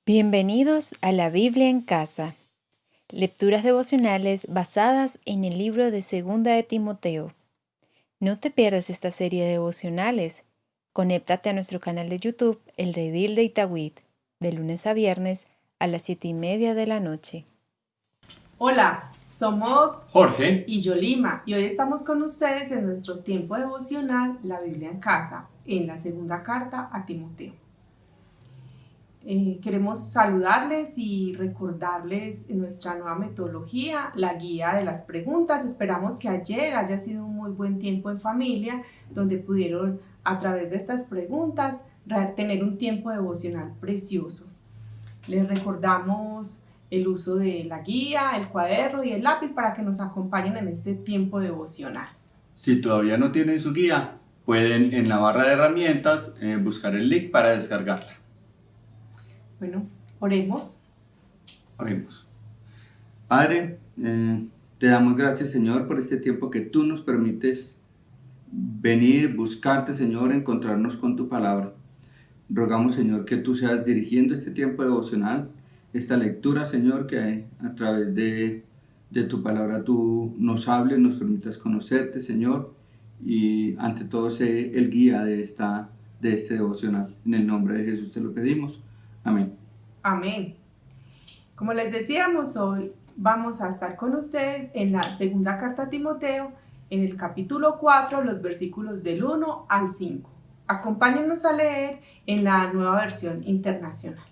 Bienvenidos a la Biblia en casa. Lecturas devocionales basadas en el libro de Segunda de Timoteo. No te pierdas esta serie de devocionales. Conéctate a nuestro canal de YouTube, El Redil de Itagüit, de lunes a viernes a las 7:30 de la noche. Hola, somos Jorge y Yolima y hoy estamos con ustedes en nuestro tiempo devocional La Biblia en casa, en la segunda carta a Timoteo. Queremos saludarles y recordarles nuestra nueva metodología, la guía de las preguntas. Esperamos que ayer haya sido un muy buen tiempo en familia, donde pudieron a través de estas preguntas tener un tiempo devocional precioso. Les recordamos el uso de la guía, el cuaderno y el lápiz para que nos acompañen en este tiempo devocional. Si todavía no tienen su guía, pueden en la barra de herramientas buscar el link para descargarla. Bueno, oremos. Oremos. Padre, te damos gracias, Señor, por este tiempo que tú nos permites venir, buscarte, Señor, encontrarnos con tu palabra. Rogamos, Señor, que tú seas dirigiendo este tiempo devocional, esta lectura, Señor, que a través de tu palabra tú nos hables, nos permitas conocerte, Señor, y ante todo sé el guía de este devocional. En el nombre de Jesús te lo pedimos. Amén. Amén. Como les decíamos, hoy vamos a estar con ustedes en la segunda carta a Timoteo, en el capítulo 4, los versículos del 1 al 5. Acompáñennos a leer en la nueva versión internacional.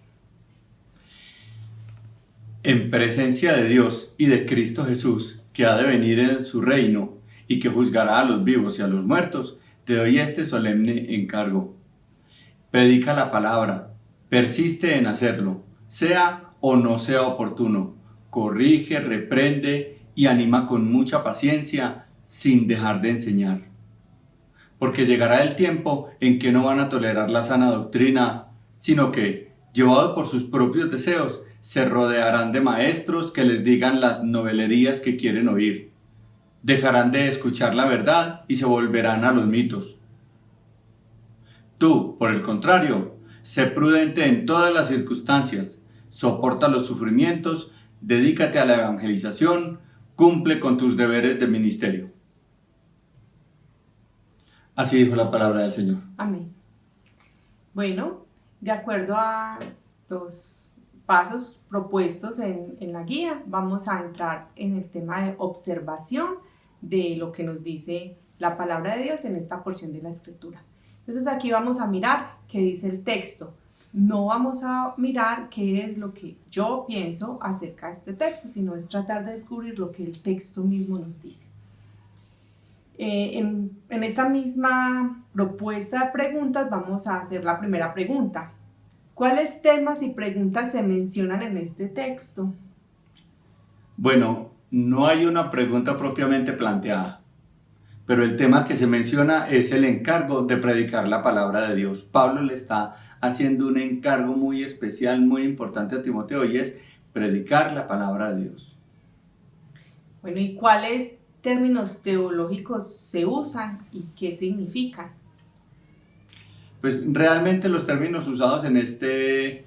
En presencia de Dios y de Cristo Jesús, que ha de venir en su reino y que juzgará a los vivos y a los muertos, te doy este solemne encargo. Predica la palabra, persiste en hacerlo, sea o no sea oportuno, corrige, reprende y anima con mucha paciencia sin dejar de enseñar. Porque llegará el tiempo en que no van a tolerar la sana doctrina, sino que, llevados por sus propios deseos, se rodearán de maestros que les digan las novelerías que quieren oír. Dejarán de escuchar la verdad y se volverán a los mitos. Tú, por el contrario, sé prudente en todas las circunstancias, soporta los sufrimientos, dedícate a la evangelización, cumple con tus deberes de ministerio. Así dijo la palabra del Señor. Amén. Bueno, de acuerdo a los pasos propuestos en la guía, vamos a entrar en el tema de observación de lo que nos dice la palabra de Dios en esta porción de la Escritura. Entonces aquí vamos a mirar qué dice el texto. No vamos a mirar qué es lo que yo pienso acerca de este texto, sino es tratar de descubrir lo que el texto mismo nos dice. En esta misma propuesta de preguntas vamos a hacer la primera pregunta. ¿Cuáles temas y preguntas se mencionan en este texto? Bueno, no hay una pregunta propiamente planteada, pero el tema que se menciona es el encargo de predicar la palabra de Dios. Pablo le está haciendo un encargo muy especial, muy importante a Timoteo, y es predicar la palabra de Dios. Bueno, ¿y cuáles términos teológicos se usan y qué significan? Pues realmente los términos usados en este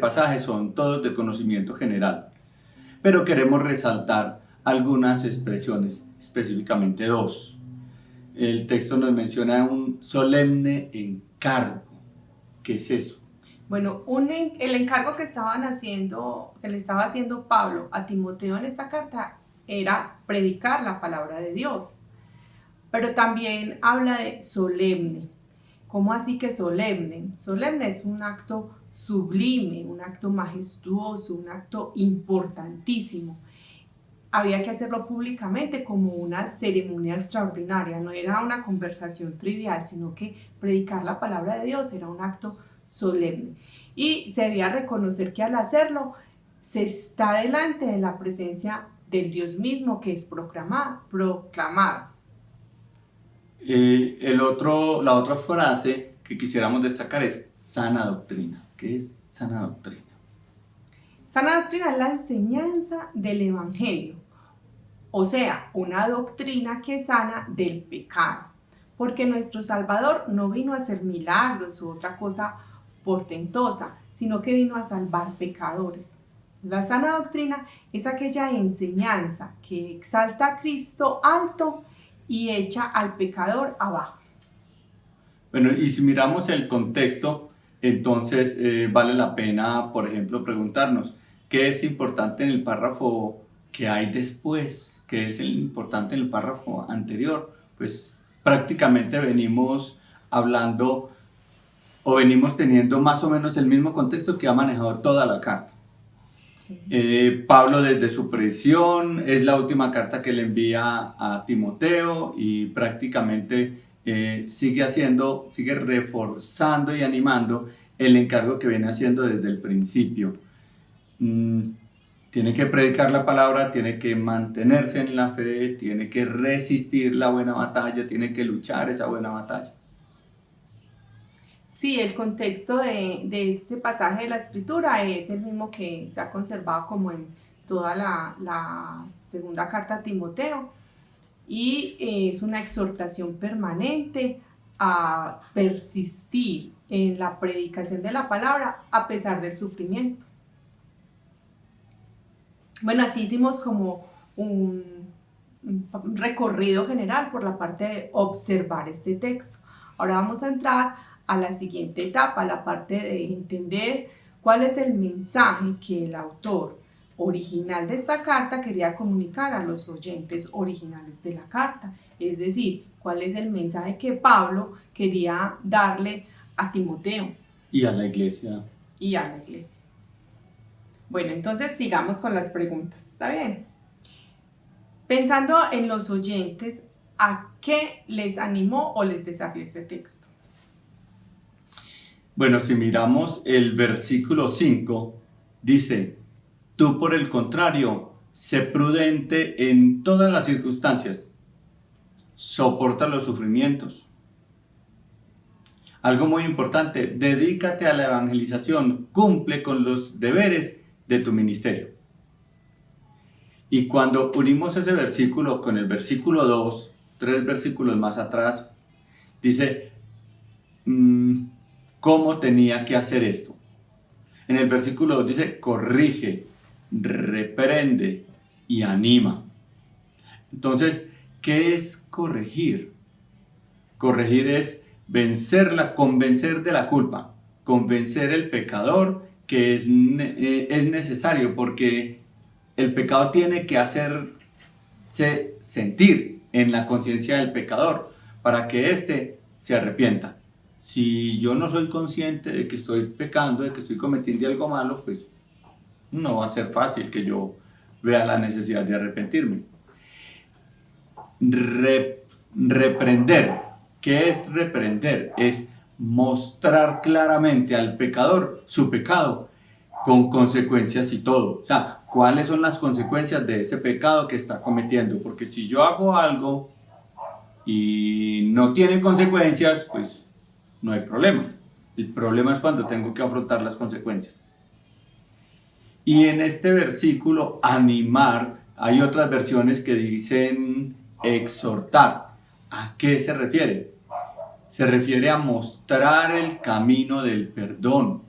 pasaje son todos de conocimiento general, pero queremos resaltar algunas expresiones, específicamente dos. El texto nos menciona un solemne encargo. ¿Qué es eso? Bueno, el encargo que le estaba haciendo Pablo a Timoteo en esta carta era predicar la palabra de Dios, pero también habla de solemne. ¿Cómo así que solemne? Solemne es un acto sublime, un acto majestuoso, un acto importantísimo. Había que hacerlo públicamente como una ceremonia extraordinaria, no era una conversación trivial, sino que predicar la palabra de Dios era un acto solemne. Y se debía reconocer que al hacerlo se está delante de la presencia del Dios mismo que es proclamado. La otra frase que quisiéramos destacar es sana doctrina. ¿Qué es sana doctrina? Sana doctrina es la enseñanza del Evangelio, o sea, una doctrina que sana del pecado, porque nuestro Salvador no vino a hacer milagros u otra cosa portentosa, sino que vino a salvar pecadores. La sana doctrina es aquella enseñanza que exalta a Cristo alto y echa al pecador abajo. Bueno, y si miramos el contexto, entonces vale la pena, por ejemplo, preguntarnos, ¿qué es importante en el párrafo que hay después? ¿Qué es importante en el párrafo anterior? Pues prácticamente venimos hablando o venimos teniendo más o menos el mismo contexto que ha manejado toda la carta. Sí. Pablo desde su prisión, es la última carta que le envía a Timoteo y prácticamente sigue reforzando y animando el encargo que viene haciendo desde el principio. Tiene que predicar la palabra, tiene que mantenerse en la fe, tiene que resistir la buena batalla, tiene que luchar esa buena batalla. Sí, el contexto de este pasaje de la Escritura es el mismo que se ha conservado como en toda la segunda carta a Timoteo, y es una exhortación permanente a persistir en la predicación de la palabra a pesar del sufrimiento. Bueno, así hicimos como un recorrido general por la parte de observar este texto. Ahora vamos a entrar a la siguiente etapa, la parte de entender cuál es el mensaje que el autor original de esta carta quería comunicar a los oyentes originales de la carta. Es decir, cuál es el mensaje que Pablo quería darle a Timoteo. Y a la iglesia. Bueno, entonces sigamos con las preguntas, ¿está bien? Pensando en los oyentes, ¿a qué les animó o les desafió ese texto? Bueno, si miramos el versículo 5, dice, tú por el contrario, sé prudente en todas las circunstancias, soporta los sufrimientos. Algo muy importante, dedícate a la evangelización, cumple con los deberes de tu ministerio. Y cuando unimos ese versículo con el versículo 2, 3 versículos más atrás, dice, ¿cómo tenía que hacer esto? En el versículo 2 dice, corrige, reprende y anima. Entonces, ¿qué es corregir? Corregir es convencer de la culpa, convencer al pecador que es necesario, porque el pecado tiene que hacerse sentir en la conciencia del pecador para que éste se arrepienta. Si yo no soy consciente de que estoy pecando, de que estoy cometiendo algo malo, pues no va a ser fácil que yo vea la necesidad de arrepentirme. Reprender. ¿Qué es reprender? Es mostrar claramente al pecador su pecado con consecuencias y todo. O sea, ¿cuáles son las consecuencias de ese pecado que está cometiendo? Porque si yo hago algo y no tiene consecuencias, pues no hay problema. El problema es cuando tengo que afrontar las consecuencias. Y en este versículo, animar, hay otras versiones que dicen exhortar. ¿A qué se refiere? Se refiere a mostrar el camino del perdón.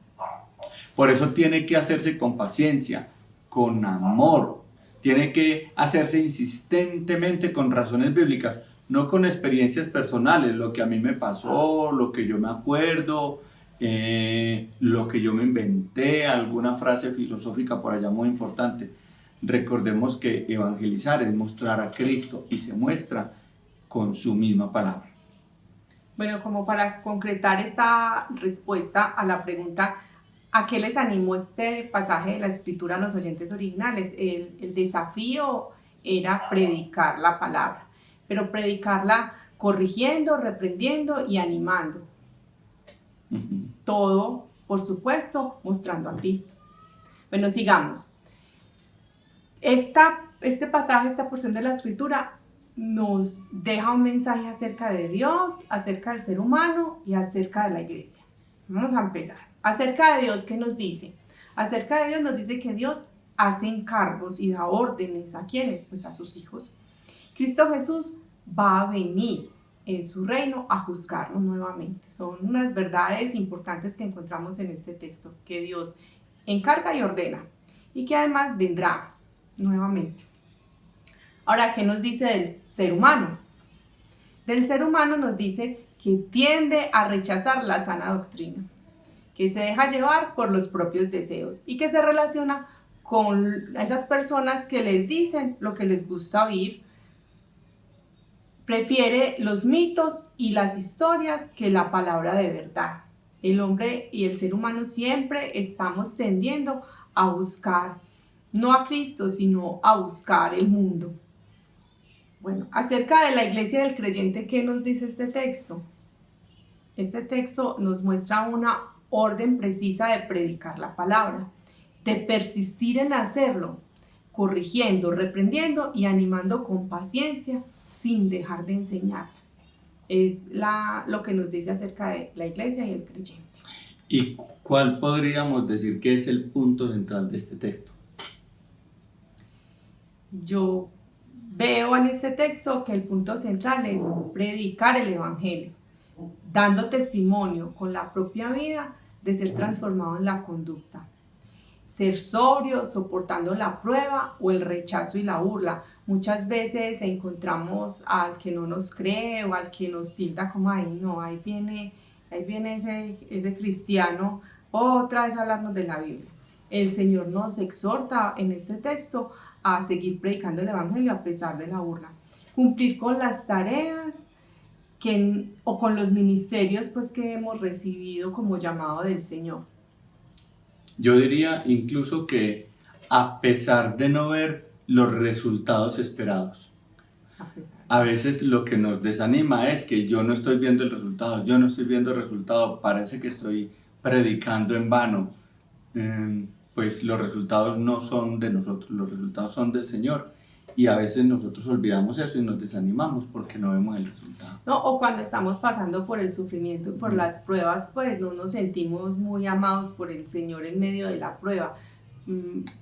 Por eso tiene que hacerse con paciencia, con amor. Tiene que hacerse insistentemente con razones bíblicas, no con experiencias personales, lo que a mí me pasó, lo que yo me acuerdo, lo que yo me inventé, alguna frase filosófica por allá muy importante. Recordemos que evangelizar es mostrar a Cristo y se muestra con su misma palabra. Bueno, como para concretar esta respuesta a la pregunta, ¿a qué les animó este pasaje de la Escritura a los oyentes originales? El desafío era predicar la palabra, pero predicarla corrigiendo, reprendiendo y animando. Todo, por supuesto, mostrando a Cristo. Bueno, sigamos. Este pasaje, esta porción de la Escritura nos deja un mensaje acerca de Dios, acerca del ser humano y acerca de la iglesia. Vamos a empezar. Acerca de Dios, ¿qué nos dice? Acerca de Dios nos dice que Dios hace encargos y da órdenes. ¿A quiénes? Pues a sus hijos. Cristo Jesús va a venir en su reino a juzgarnos nuevamente. Son unas verdades importantes que encontramos en este texto, que Dios encarga y ordena, y que además vendrá nuevamente. Ahora, ¿qué nos dice del ser humano? Del ser humano nos dice que tiende a rechazar la sana doctrina, que se deja llevar por los propios deseos y que se relaciona con esas personas que les dicen lo que les gusta oír. Prefiere los mitos y las historias que la palabra de verdad. El hombre y el ser humano siempre estamos tendiendo a buscar, no a Cristo, sino a buscar el mundo. Bueno, acerca de la iglesia del creyente, ¿qué nos dice este texto? Este texto nos muestra una orden precisa de predicar la palabra, de persistir en hacerlo, corrigiendo, reprendiendo y animando con paciencia sin dejar de enseñar. Es lo que nos dice acerca de la iglesia y el creyente. ¿Y cuál podríamos decir que es el punto central de este texto? Yo veo en este texto que el punto central es predicar el evangelio, dando testimonio con la propia vida de ser transformado en la conducta. Ser sobrio, soportando la prueba o el rechazo y la burla. Muchas veces encontramos al que no nos cree o al que nos tilda como, ay no, ahí viene ese cristiano otra vez a hablarnos de la Biblia. El Señor nos exhorta en este texto a seguir predicando el evangelio a pesar de la burla. Cumplir con las tareas o con los ministerios pues, que hemos recibido como llamado del Señor. Yo diría incluso que a pesar de no ver los resultados esperados, a veces lo que nos desanima es que yo no estoy viendo el resultado, parece que estoy predicando en vano. Pues los resultados no son de nosotros, los resultados son del Señor. Y a veces nosotros olvidamos eso y nos desanimamos porque no vemos el resultado. No, o cuando estamos pasando por el sufrimiento y por las pruebas, pues no nos sentimos muy amados por el Señor en medio de la prueba.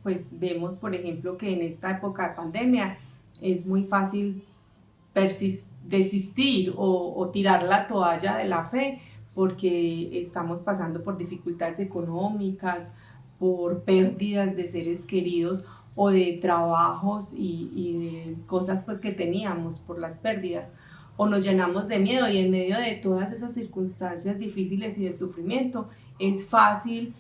Pues vemos, por ejemplo, que en esta época de pandemia es muy fácil desistir o tirar la toalla de la fe porque estamos pasando por dificultades económicas, por pérdidas de seres queridos o de trabajos y de cosas pues que teníamos por las pérdidas, o nos llenamos de miedo y en medio de todas esas circunstancias difíciles y del sufrimiento es fácil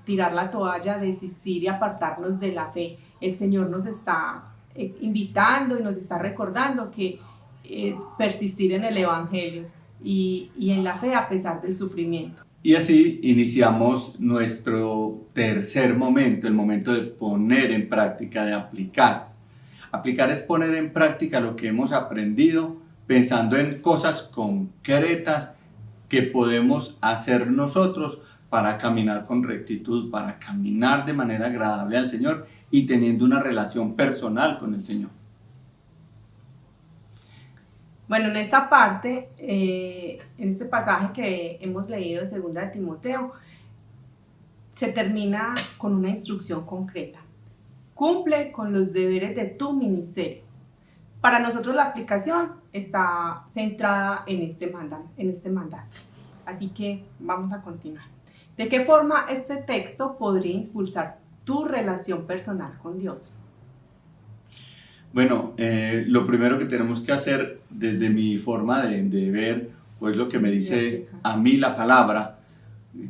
tirar la toalla, desistir y apartarnos de la fe. El Señor nos está invitando y nos está recordando que persistir en el Evangelio y en la fe a pesar del sufrimiento. Y así iniciamos nuestro tercer momento, el momento de poner en práctica, de aplicar. Aplicar es poner en práctica lo que hemos aprendido, pensando en cosas concretas que podemos hacer nosotros para caminar con rectitud, para caminar de manera agradable al Señor y teniendo una relación personal con el Señor. Bueno, en esta parte, en este pasaje que hemos leído en 2 de Timoteo, se termina con una instrucción concreta. Cumple con los deberes de tu ministerio. Para nosotros la aplicación está centrada en este mandato. Así que vamos a continuar. ¿De qué forma este texto podría impulsar tu relación personal con Dios? Bueno, lo primero que tenemos que hacer desde mi forma de ver, pues lo que me dice a mí la palabra,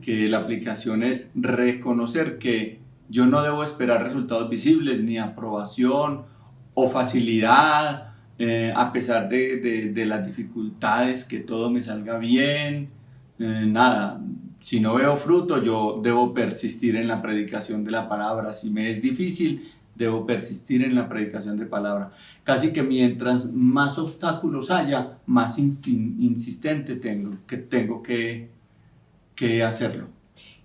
que la aplicación es reconocer que yo no debo esperar resultados visibles, ni aprobación o facilidad, a pesar de las dificultades, que todo me salga bien, nada. Si no veo fruto, yo debo persistir en la predicación de la palabra. Si me es difícil, debo persistir en la predicación de palabra. Casi que mientras más obstáculos haya, más insistente tengo que hacerlo.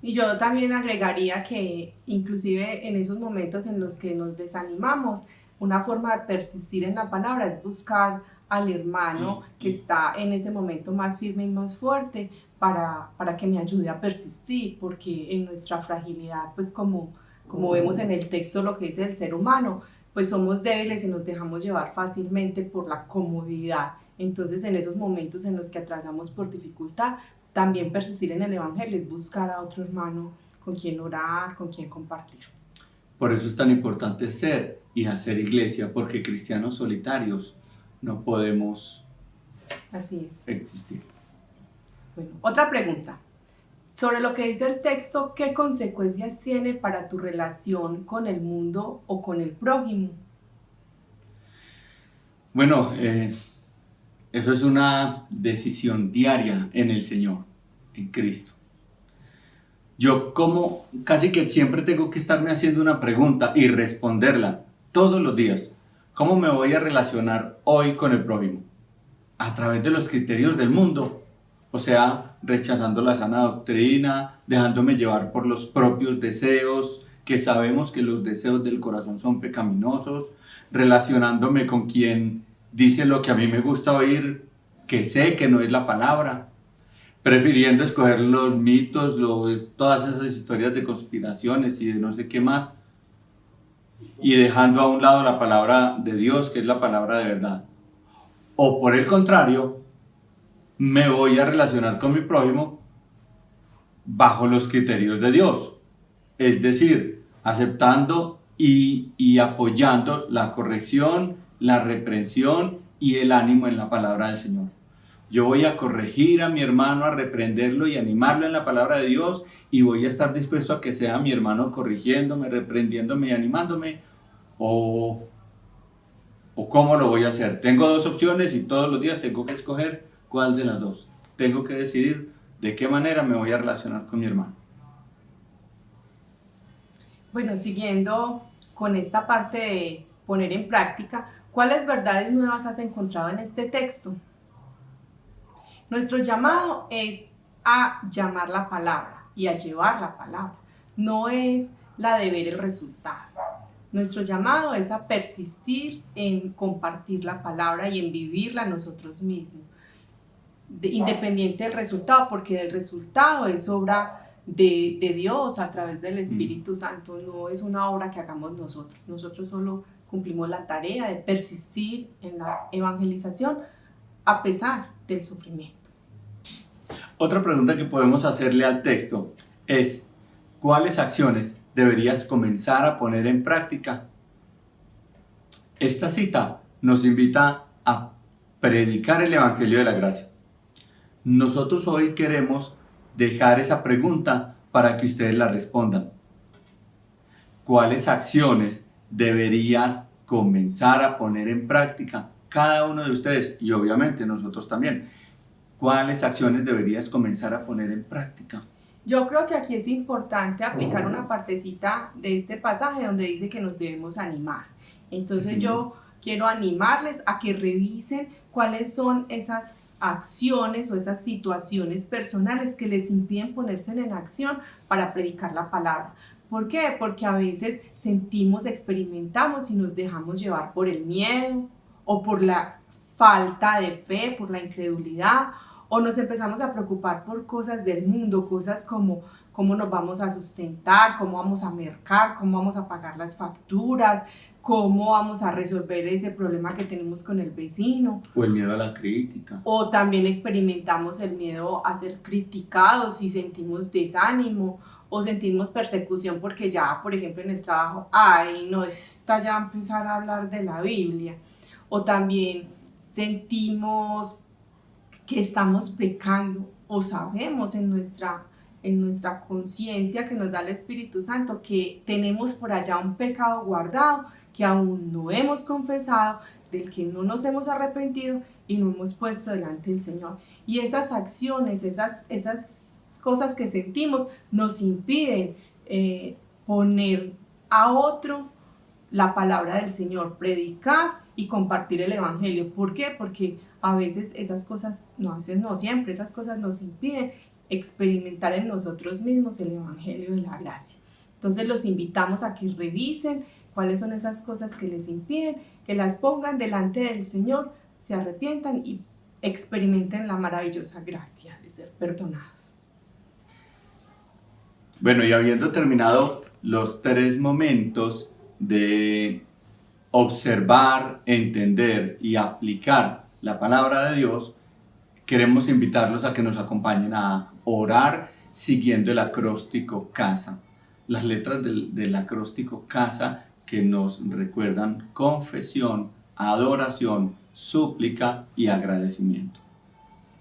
Y yo también agregaría que inclusive en esos momentos en los que nos desanimamos, una forma de persistir en la palabra es buscar al hermano que está en ese momento más firme y más fuerte para que me ayude a persistir, porque en nuestra fragilidad, pues como vemos en el texto lo que dice el ser humano, pues somos débiles y nos dejamos llevar fácilmente por la comodidad Entonces, en esos momentos en los que atravesamos por dificultad, también persistir en el Evangelio es buscar a otro hermano con quien orar, con quien compartir. Por eso es tan importante ser y hacer iglesia, porque cristianos solitarios no podemos Así es. existir. Bueno, otra pregunta. Sobre lo que dice el texto, ¿qué consecuencias tiene para tu relación con el mundo o con el prójimo? Bueno, eso es una decisión diaria en el Señor, en Cristo. Yo como casi que siempre tengo que estarme haciendo una pregunta y responderla todos los días. ¿Cómo me voy a relacionar hoy con el prójimo? A través de los criterios del mundo. O sea, rechazando la sana doctrina, dejándome llevar por los propios deseos, que sabemos que los deseos del corazón son pecaminosos, relacionándome con quien dice lo que a mí me gusta oír, que sé que no es la palabra, prefiriendo escoger los mitos, todas esas historias de conspiraciones y de no sé qué más, y dejando a un lado la palabra de Dios, que es la palabra de verdad. O por el contrario, me voy a relacionar con mi prójimo bajo los criterios de Dios, es decir, aceptando y apoyando la corrección, la reprensión y el ánimo en la palabra del Señor. Yo voy a corregir a mi hermano, a reprenderlo y animarlo en la palabra de Dios, y voy a estar dispuesto a que sea mi hermano corrigiéndome, reprendiéndome y animándome, o cómo lo voy a hacer. Tengo dos opciones y todos los días tengo que escoger cuál de las dos. Tengo que decidir de qué manera me voy a relacionar con mi hermano. Bueno, siguiendo con esta parte de poner en práctica, ¿cuáles verdades nuevas has encontrado en este texto? Nuestro llamado es a llamar la palabra y a llevar la palabra, no es la de ver el resultado. Nuestro llamado es a persistir en compartir la palabra y en vivirla nosotros mismos, independiente del resultado, porque el resultado es obra de Dios a través del Espíritu Santo, no es una obra que hagamos nosotros. Nosotros solo cumplimos la tarea de persistir en la evangelización a pesar del sufrimiento. Otra pregunta que podemos hacerle al texto es: ¿cuáles acciones deberías comenzar a poner en práctica? Esta cita nos invita a predicar el Evangelio de la Gracia. Nosotros hoy queremos dejar esa pregunta para que ustedes la respondan. ¿Cuáles acciones deberías comenzar a poner en práctica? Cada uno de ustedes, y obviamente nosotros también. ¿Cuáles acciones deberías comenzar a poner en práctica? Yo creo que aquí es importante aplicar una partecita de este pasaje donde dice que nos debemos animar. Entonces yo quiero animarles a que revisen cuáles son esas acciones o esas situaciones personales que les impiden ponerse en acción para predicar la palabra. ¿Por qué? Porque a veces sentimos, experimentamos y nos dejamos llevar por el miedo o por la falta de fe, por la incredulidad, o nos empezamos a preocupar por cosas del mundo, cosas como cómo nos vamos a sustentar, cómo vamos a mercar, cómo vamos a pagar las facturas, cómo vamos a resolver ese problema que tenemos con el vecino. O el miedo a la crítica. O también experimentamos el miedo a ser criticados y sentimos desánimo o sentimos persecución porque ya, por ejemplo, en el trabajo, no está ya a empezar a hablar de la Biblia. O también sentimos que estamos pecando o sabemos en nuestra conciencia que nos da el Espíritu Santo que tenemos por allá un pecado guardado que aún no hemos confesado, del que no nos hemos arrepentido y no hemos puesto delante del Señor. Y esas acciones, esas cosas que sentimos nos impiden poner a otro la palabra del Señor, predicar y compartir el Evangelio. ¿Por qué? Porque a veces esas cosas, no, a veces no siempre, esas cosas nos impiden experimentar en nosotros mismos el Evangelio de la gracia. Entonces los invitamos a que revisen cuáles son esas cosas que les impiden, que las pongan delante del Señor, se arrepientan y experimenten la maravillosa gracia de ser perdonados. Bueno, y habiendo terminado los 3 momentos de observar, entender y aplicar la palabra de Dios, queremos invitarlos a que nos acompañen a orar siguiendo el acróstico CASA. Las letras del acróstico CASA que nos recuerdan confesión, adoración, súplica y agradecimiento.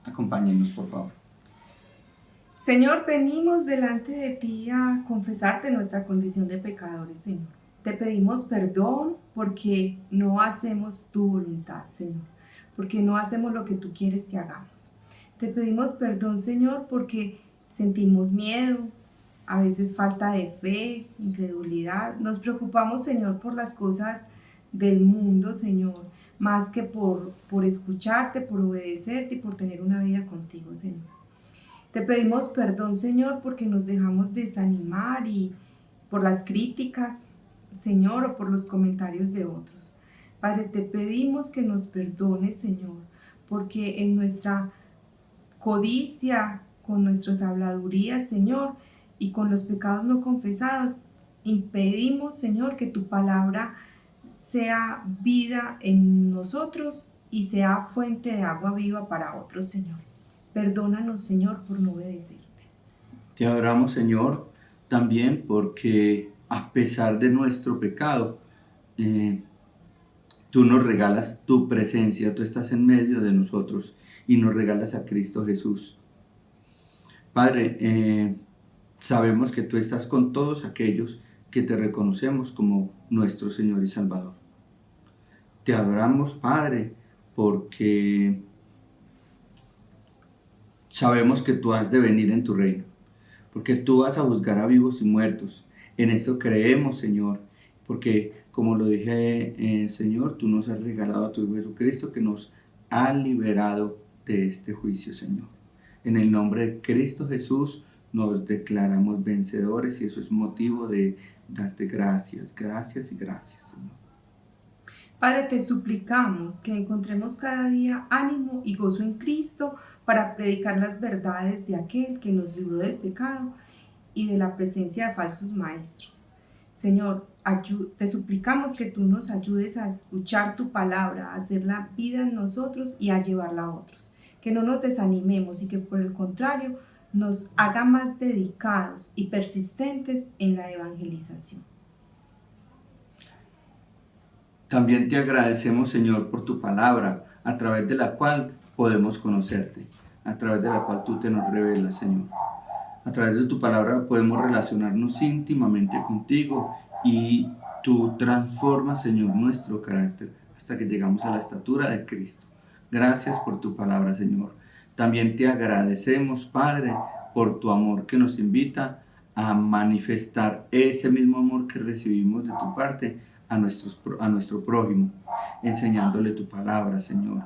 Acompáñenos, por favor. Señor, venimos delante de ti a confesarte nuestra condición de pecadores, Señor. Te pedimos perdón porque no hacemos tu voluntad, Señor, porque no hacemos lo que tú quieres que hagamos. Te pedimos perdón, Señor, porque sentimos miedo, a veces falta de fe, incredulidad. Nos preocupamos, Señor, por las cosas del mundo, Señor, más que por escucharte, por obedecerte y por tener una vida contigo, Señor. Te pedimos perdón, Señor, porque nos dejamos desanimar y por las críticas, Señor, o por los comentarios de otros. Padre, te pedimos que nos perdones, Señor, porque en nuestra codicia, con nuestras habladurías, Señor, y con los pecados no confesados, impedimos, Señor, que tu palabra sea vida en nosotros y sea fuente de agua viva para otros, Señor. Perdónanos, Señor, por no obedecerte. Te adoramos, Señor, también porque a pesar de nuestro pecado, tú nos regalas tu presencia, tú estás en medio de nosotros y nos regalas a Cristo Jesús. Padre, sabemos que tú estás con todos aquellos que te reconocemos como nuestro Señor y Salvador. Te adoramos, Padre, porque sabemos que tú has de venir en tu reino, porque tú vas a juzgar a vivos y muertos. En esto creemos, Señor, porque como lo dije, Señor, tú nos has regalado a tu Hijo Jesucristo que nos ha liberado de este juicio, Señor. En el nombre de Cristo Jesús nos declaramos vencedores y eso es motivo de darte gracias, gracias y gracias, Señor. Padre, te suplicamos que encontremos cada día ánimo y gozo en Cristo para predicar las verdades de aquel que nos libró del pecado y de la presencia de falsos maestros. Señor, te suplicamos que tú nos ayudes a escuchar tu palabra, a hacer la vida en nosotros y a llevarla a otros. Que no nos desanimemos y que por el contrario nos haga más dedicados y persistentes en la evangelización. También te agradecemos, Señor, por tu palabra, a través de la cual podemos conocerte, a través de la cual tú te nos revelas, Señor. A través de tu palabra podemos relacionarnos íntimamente contigo y tú transformas, Señor, nuestro carácter hasta que llegamos a la estatura de Cristo. Gracias por tu palabra, Señor. También te agradecemos, Padre, por tu amor que nos invita a manifestar ese mismo amor que recibimos de tu parte a nuestro prójimo, enseñándole tu palabra, Señor.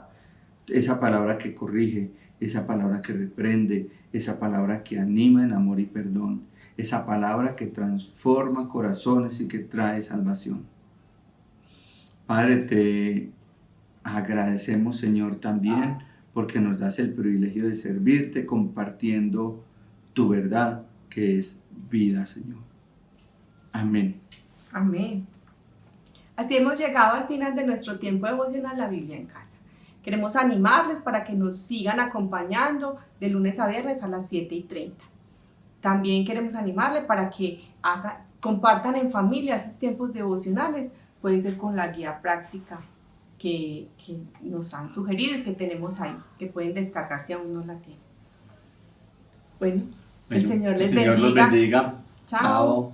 Esa palabra que corrige, esa palabra que reprende, esa palabra que anima en amor y perdón, esa palabra que transforma corazones y que trae salvación. Padre, te agradecemos, Señor, también porque nos das el privilegio de servirte compartiendo tu verdad, que es vida, Señor. Amén. Amén. Así hemos llegado al final de nuestro tiempo devocional La Biblia en Casa. Queremos animarles para que nos sigan acompañando de lunes a viernes a las 7:30. También queremos animarles para que compartan en familia esos tiempos devocionales. Puede ser con la guía práctica que nos han sugerido y que tenemos ahí, que pueden descargar si aún no la tienen. Bueno, el Señor les bendiga. Los bendiga. Chao.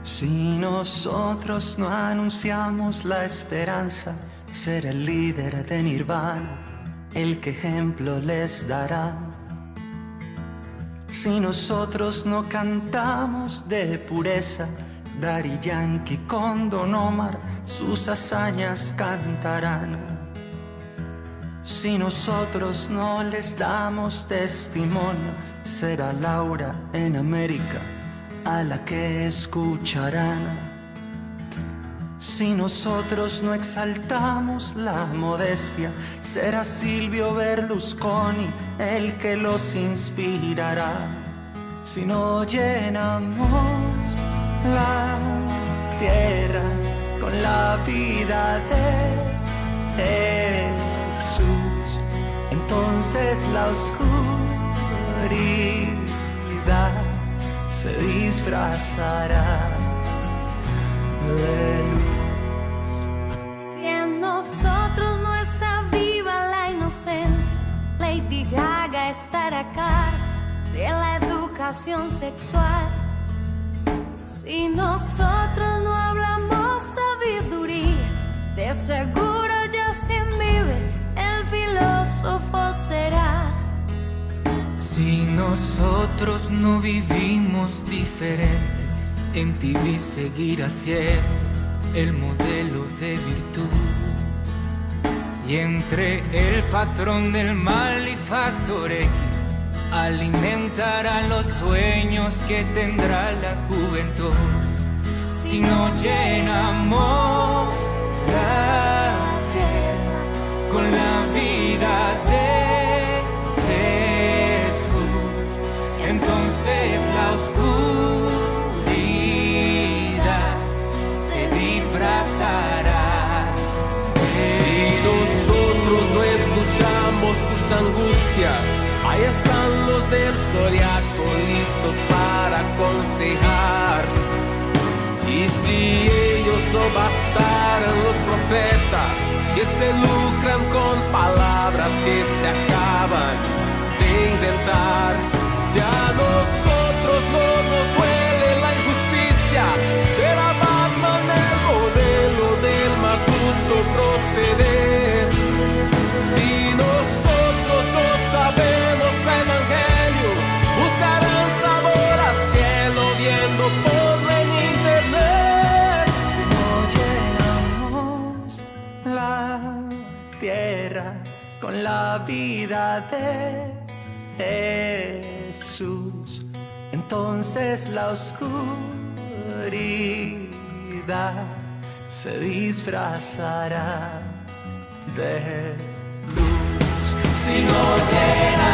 Si nosotros no anunciamos la esperanza, será el líder de Nirvana, el que ejemplo les dará. Si nosotros no cantamos de pureza, Daddy Yankee con Don Omar sus hazañas cantarán. Si nosotros no les damos testimonio, será Laura en América a la que escucharán. Si nosotros no exaltamos la modestia, será Silvio Berlusconi el que los inspirará. Si no llenamos la tierra con la vida de Jesús, entonces la oscuridad se disfrazará de luz. Si en nosotros no está viva la inocencia, Lady Gaga estará acá de la educación sexual. Si nosotros no hablamos sabiduría, de seguro Justin Bieber, el filósofo será. Si nosotros no vivimos diferente, en TV seguirá siendo el modelo de virtud. Y entre el patrón del mal y Factor X, alimentarán los sueños que tendrá la juventud. Si no llenamos la tierra con la vida de Jesús, entonces la oscuridad se disfrazará. Si nosotros no escuchamos sus angustias, ahí están los del Zodiaco listos para aconsejar. Y si ellos no bastaran, los profetas que se lucran con palabras que se acaban de inventar. Si a nosotros no nos duele la injusticia, será Batman el modelo del más justo proceder. Si nosotros no sabemos evangelio, buscarán sabor al cielo viendo porno en internet. Si no llenamos la tierra con la vida de Jesús, entonces la oscuridad se disfrazará de luz. Si no llenamos